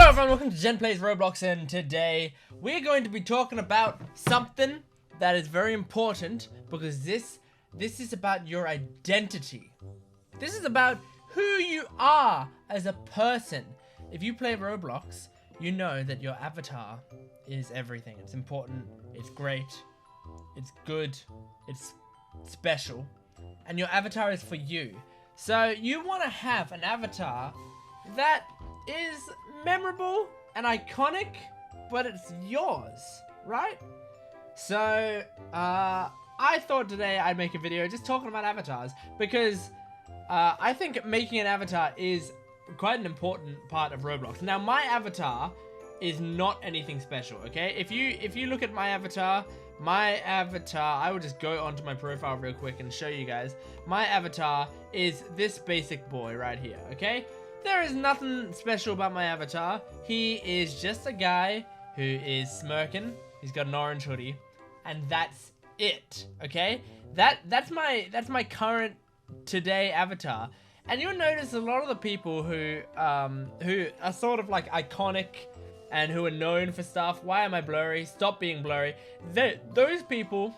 Hello everyone, welcome to Gent Plays Roblox, and today we're going to be talking about something that is very important because this is about your identity. This is about who you are as a person. If you play Roblox, you know that your avatar is everything. It's important, it's great, it's good, it's special, and your avatar is for you. So you want to have an avatar that is memorable and iconic, but it's yours, right? So I thought today I'd make a video just talking about avatars because I think making an avatar is quite an important part of Roblox. Now my avatar is not anything special, okay? If you look at my avatar, I will just go onto my profile real quick and show you guys. My avatar is this basic boy right here, okay? There is nothing special about my avatar. He is just a guy who is smirking. He's got an orange hoodie, and that's it, okay? That's my current today avatar. And you'll notice a lot of the people who are sort of like iconic and who are known for stuff. Why am I blurry? Stop being blurry. Those people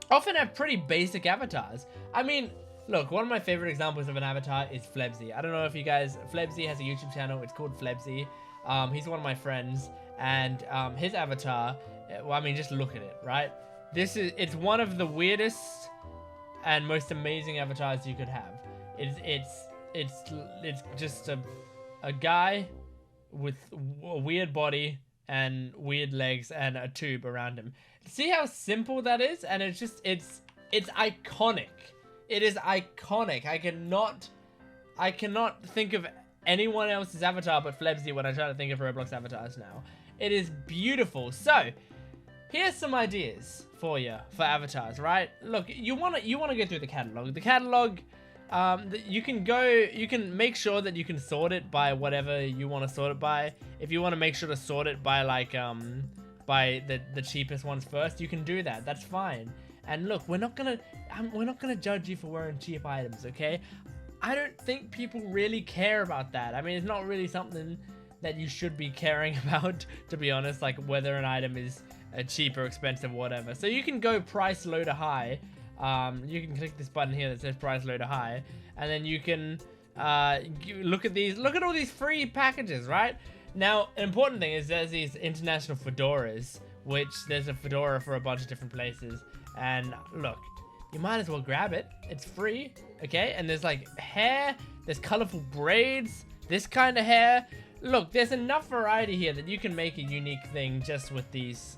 often have pretty basic avatars. I mean, look, one of my favorite examples of an avatar is Flebzy. I don't know if you guys... Flebzy has a YouTube channel. It's called Flebzy. He's one of my friends. And his avatar... Well, I mean, just look at it, right? It's one of the weirdest and most amazing avatars you could have. It's just a guy with a weird body and weird legs and a tube around him. See how simple that is? And it's iconic. It is iconic. I cannot think of anyone else's avatar but Flebzy when I try to think of Roblox avatars now. It is beautiful. So, here's some ideas for you for avatars, right? Look, you wanna go through the catalog. The catalog, you can make sure that you can sort it by whatever you want to sort it by. If you want to make sure to sort it by like by the cheapest ones first, you can do that. That's fine. And look, we're not gonna judge you for wearing cheap items, okay? I don't think people really care about that. I mean, it's not really something that you should be caring about, to be honest, like whether an item is cheap or expensive, whatever. So you can go price low to high. You can click this button here that says price low to high, and then you can look at all these free packages, right? Now, an important thing is there's these international fedoras, which there's a fedora for a bunch of different places. And look, you might as well grab it. It's free, okay? And there's like hair, there's colorful braids, this kind of hair. Look, there's enough variety here that you can make a unique thing just with these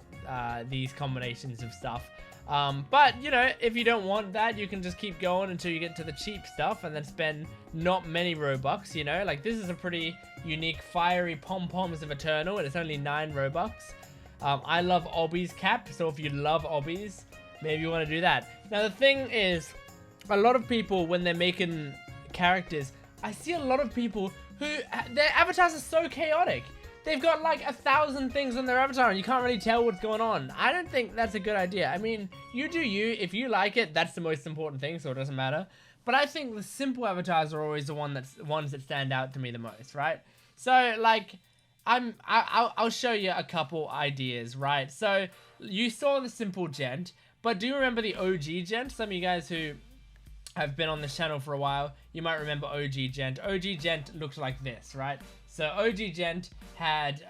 combinations of stuff. But, you know, if you don't want that, you can just keep going until you get to the cheap stuff and then spend not many Robux, you know? Like, this is a pretty unique fiery pom-poms of Eternal, and it's only 9 Robux. I love Obby's cap, so if you love Obby's, maybe you want to do that. Now, the thing is, a lot of people, when they're making characters, I see a lot of people who, their avatars are so chaotic. They've got like 1,000 things on their avatar and you can't really tell what's going on. I don't think that's a good idea. I mean, you do you. If you like it, that's the most important thing, so it doesn't matter. But I think the simple avatars are always the ones that stand out to me the most, right? So, like, I'll show you a couple ideas, right? So, you saw the simple Gent, but do you remember the OG Gent? Some of you guys who have been on this channel for a while, you might remember OG Gent. OG Gent looked like this, right? So OG Gent had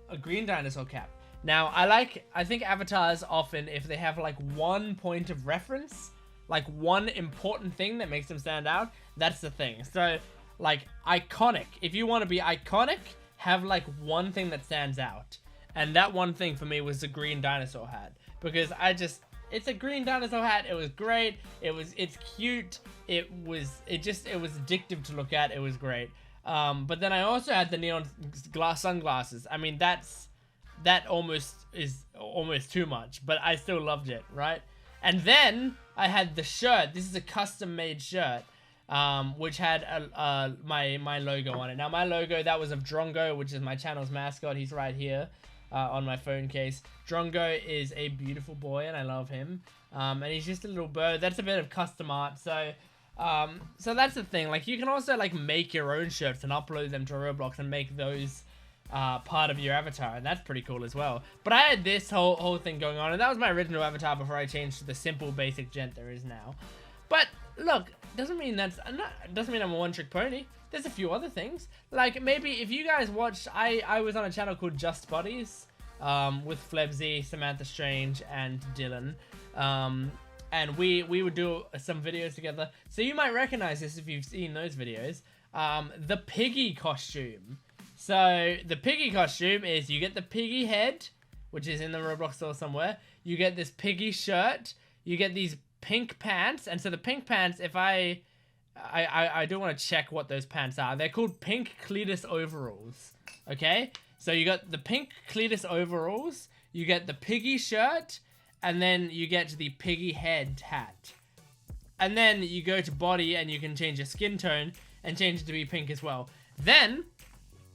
a green dinosaur cap. Now, I think avatars often, if they have like one point of reference, like one important thing that makes them stand out, that's the thing. So, like, iconic. If you want to be iconic, have like one thing that stands out. And that one thing for me was the green dinosaur hat. Because it's a green dinosaur hat. It was great. It's cute. It was addictive to look at. It was great. But then I also had the neon sunglasses. I mean, that is almost too much, but I still loved it, right? And then I had the shirt. This is a custom made shirt, which had my logo on it. Now my logo, that was of Drongo, which is my channel's mascot. He's right here. On my phone case. Drongo is a beautiful boy and I love him. And he's just a little bird. That's a bit of custom art. So that's the thing. Like, you can also like make your own shirts and upload them to Roblox and make those part of your avatar, and that's pretty cool as well. But I had this whole thing going on, and that was my original avatar before I changed to the simple basic gent there is now. But look, doesn't mean doesn't mean I'm a one-trick pony. There's a few other things. Like, maybe if you guys watched, I was on a channel called Just Buddies, with Flebzy, Samantha Strange, and Dylan. And we would do some videos together. So you might recognize this if you've seen those videos. The Piggy costume. So the Piggy costume is you get the Piggy head, which is in the Roblox store somewhere. You get this Piggy shirt. You get these pink pants. And so the pink pants, if I do want to check what those pants are. They're called pink Cletus overalls. Okay? So you got the pink Cletus overalls. You get the Piggy shirt. And then you get the Piggy head hat. And then you go to body and you can change your skin tone and change it to be pink as well. Then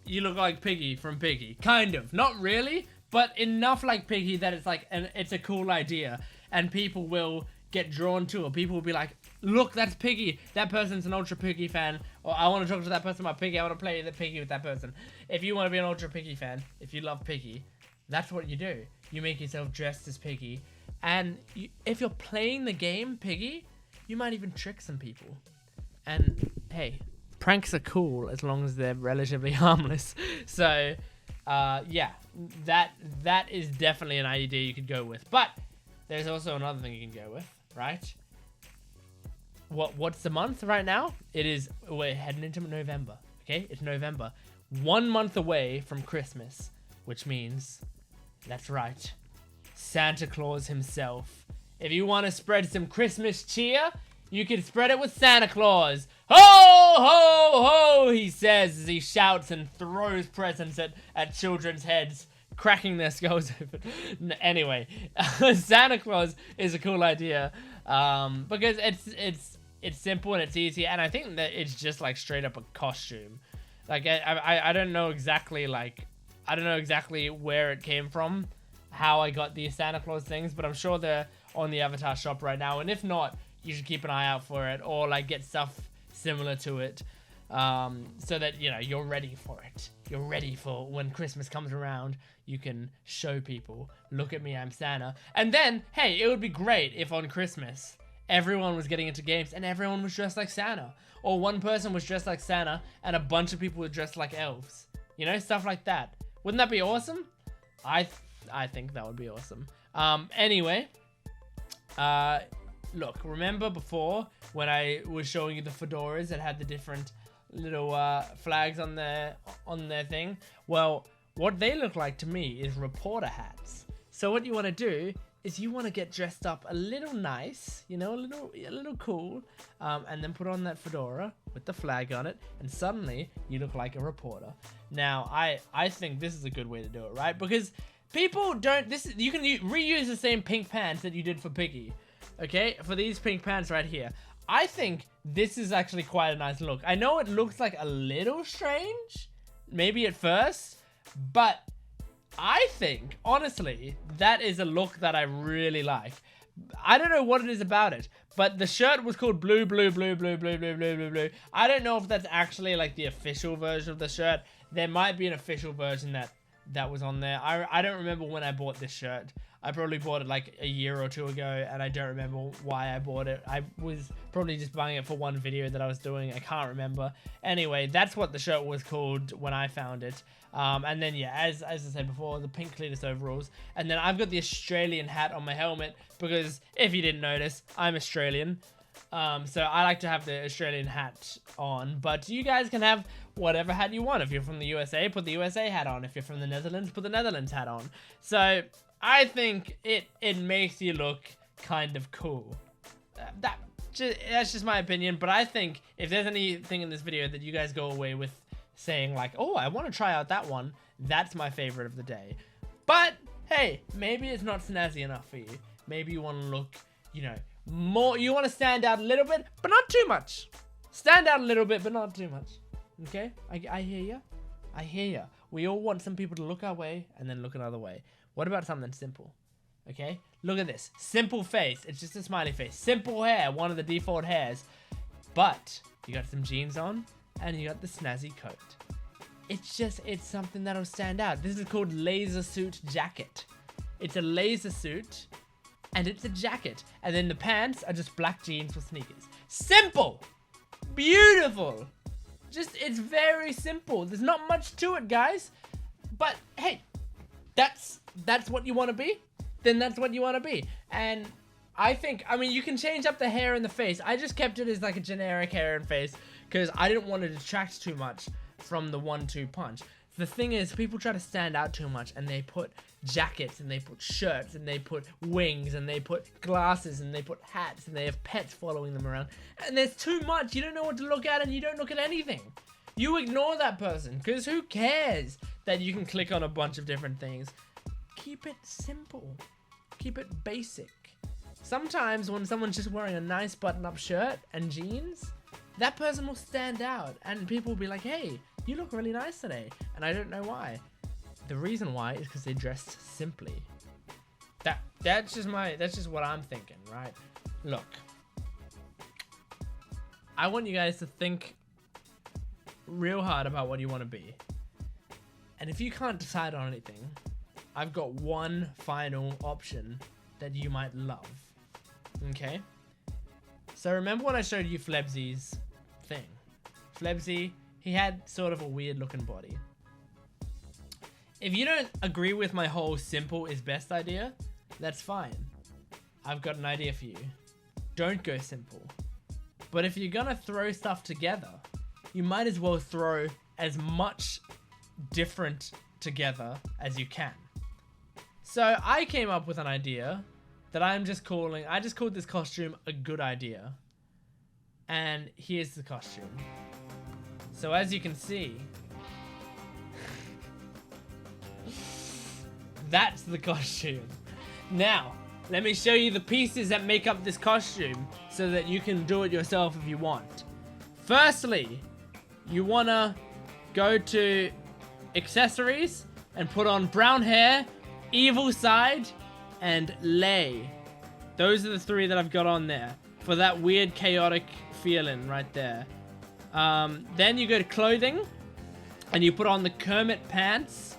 you look like Piggy from Piggy. Kind of. Not really, but enough like Piggy that it's like, it's a cool idea. And people will get drawn to it. People will be like, look, that's Piggy. That person's an Ultra Piggy fan. Or I want to talk to that person about Piggy. I want to play the Piggy with that person. If you want to be an Ultra Piggy fan, if you love Piggy, that's what you do. You make yourself dressed as Piggy. And if you're playing the game Piggy, you might even trick some people. And hey, pranks are cool as long as they're relatively harmless. So, yeah, that is definitely an idea you could go with. But there's also another thing you can go with, right? What's the month right now? We're heading into November. Okay, it's November. 1 month away from Christmas, which means, that's right, Santa Claus himself. If you want to spread some Christmas cheer, you can spread it with Santa Claus. Ho, ho, ho, he says as he shouts and throws presents at children's heads, cracking their skulls open. Anyway, Santa Claus is a cool idea, because it's simple and it's easy, and I think that it's just like straight up a costume. Like, I don't know exactly, like, I don't know exactly where it came from, how I got these Santa Claus things, but I'm sure they're on the Avatar shop right now, and if not, you should keep an eye out for it, or like get stuff similar to it, so that, you know, you're ready for it. You're ready for when Christmas comes around, you can show people, look at me, I'm Santa. And then, hey, it would be great if on Christmas, everyone was getting into games and everyone was dressed like Santa, or one person was dressed like Santa and a bunch of people were dressed like elves. You know, stuff like that. Wouldn't that be awesome? I think that would be awesome. Anyway, look, remember before when I was showing you the fedoras that had the different little flags on their thing? Well, what they look like to me is reporter hats. So what you want to do is you want to get dressed up a little nice, you know, a little cool, and then put on that fedora with the flag on it, and suddenly you look like a reporter. Now, I think this is a good way to do it, right? Because people don't, you can reuse the same pink pants that you did for Piggy, okay? For these pink pants right here. I think this is actually quite a nice look. I know it looks like a little strange, maybe at first, but I think, honestly, that is a look that I really like. I don't know what it is about it, but the shirt was called blue, blue, blue, blue, blue, blue, blue, blue, blue. I don't know if that's actually like the official version of the shirt. There might be an official version that was on there. I don't remember when I bought this shirt. I probably bought it like a year or two ago, and I don't remember why I bought it. I was probably just buying it for one video that I was doing. I can't remember. Anyway, that's what the shirt was called when I found it. And then, yeah, as I said before, the pink Cletus overalls. And then I've got the Australian hat on my helmet because, if you didn't notice, I'm Australian. So I like to have the Australian hat on. But you guys can have whatever hat you want. If you're from the USA, put the USA hat on. If you're from the Netherlands, put the Netherlands hat on. So I think it makes you look kind of cool. That's just my opinion. But I think if there's anything in this video that you guys go away with saying like, oh, I want to try out that one, that's my favorite of the day. But hey, maybe it's not snazzy enough for you. Maybe you want to look, you know, more, you want to stand out a little bit, but not too much. Stand out a little bit, but not too much. Okay? I hear ya. I hear ya. We all want some people to look our way and then look another way. What about something simple? Okay? Look at this. Simple face. It's just a smiley face. Simple hair. One of the default hairs. But you got some jeans on and you got the snazzy coat. it's something that'll stand out. This is called laser suit jacket. It's a laser suit and it's a jacket. And then the pants are just black jeans with sneakers. Simple! Beautiful! It's very simple. There's not much to it, guys. But hey, that's what you want to be? Then that's what you want to be. And I mean, you can change up the hair and the face. I just kept it as like a generic hair and face because I didn't want to detract too much from the 1-2 punch. The thing is, people try to stand out too much and they put jackets and they put shirts and they put wings and they put glasses and they put hats and they have pets following them around. And there's too much. You don't know what to look at and you don't look at anything. You ignore that person because who cares that you can click on a bunch of different things. Keep it simple. Keep it basic. Sometimes when someone's just wearing a nice button-up shirt and jeans, that person will stand out and people will be like, hey, you look really nice today. And I don't know why. The reason why is because they dressed simply. That's just what I'm thinking, right? Look, I want you guys to think real hard about what you want to be. And if you can't decide on anything, I've got one final option that you might love. Okay? So remember when I showed you Flebsy's thing? Flebsy, he had sort of a weird looking body. If you don't agree with my whole simple is best idea, that's fine. I've got an idea for you. Don't go simple. But if you're gonna throw stuff together, you might as well throw as much different together as you can. So I came up with an idea that I just called this costume a good idea. And here's the costume. So as you can see, that's the costume. Now, let me show you the pieces that make up this costume so that you can do it yourself if you want. Firstly, you wanna go to accessories and put on brown hair, evil side, and lay. Those are the three that I've got on there for that weird chaotic feeling right there. Then you go to clothing and you put on the Kermit pants.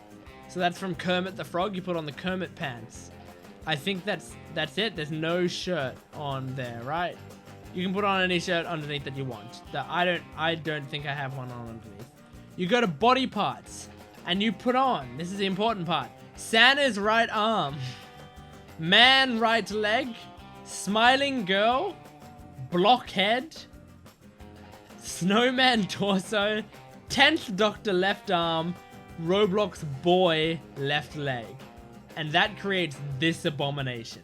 So that's from Kermit the Frog. You put on the Kermit pants. I think that's it. There's no shirt on there, right? You can put on any shirt underneath that you want. I don't think I have one on underneath. You go to body parts and you put on, this is the important part, Santa's right arm, man right leg, smiling girl, blockhead, snowman torso, 10th Doctor left arm, Roblox boy left leg. And that creates this abomination.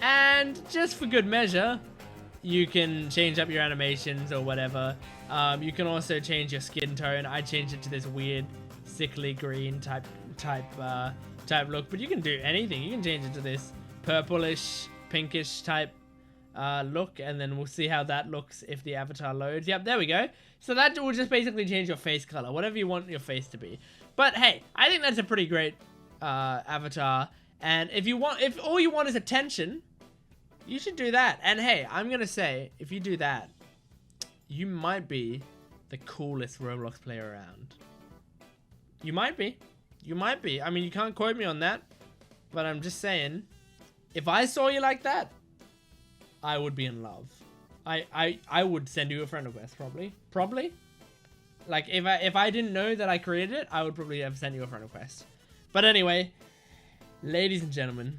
And just for good measure, you can change up your animations or whatever. You can also change your skin tone. I changed it to this weird sickly green type look, but you can do anything. You can change it to this purplish, pinkish type look, and then we'll see how that looks if the avatar loads. Yep, there we go. So that will just basically change your face color, whatever you want your face to be. But hey, I think that's a pretty great avatar. And if all you want is attention, you should do that. And hey, I'm gonna say, if you do that, you might be the coolest Roblox player around. You might be. You might be. I mean, you can't quote me on that, but I'm just saying, if I saw you like that, I would be in love. I would send you a friend request, probably. Like, if I didn't know that I created it, I would probably have sent you a friend request. But anyway, ladies and gentlemen,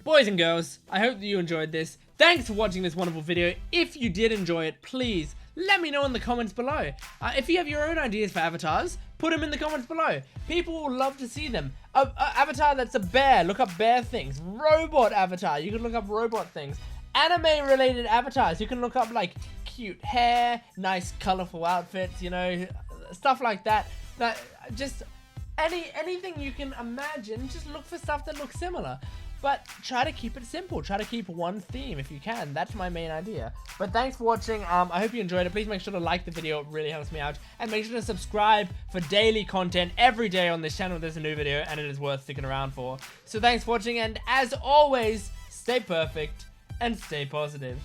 boys and girls, I hope that you enjoyed this. Thanks for watching this wonderful video. If you did enjoy it, please let me know in the comments below. If you have your own ideas for avatars, put them in the comments below. People will love to see them. Avatar that's a bear, look up bear things. Robot avatar, you can look up robot things. Anime related avatars, you can look up like cute hair, nice colorful outfits, you know, stuff like that. Just anything you can imagine, just look for stuff that looks similar. But try to keep it simple. Try to keep one theme if you can. That's my main idea. But thanks for watching. I hope you enjoyed it. Please make sure to like the video. It really helps me out. And make sure to subscribe for daily content. Every day on this channel there's a new video and it is worth sticking around for. So thanks for watching, and as always, stay perfect and stay positive.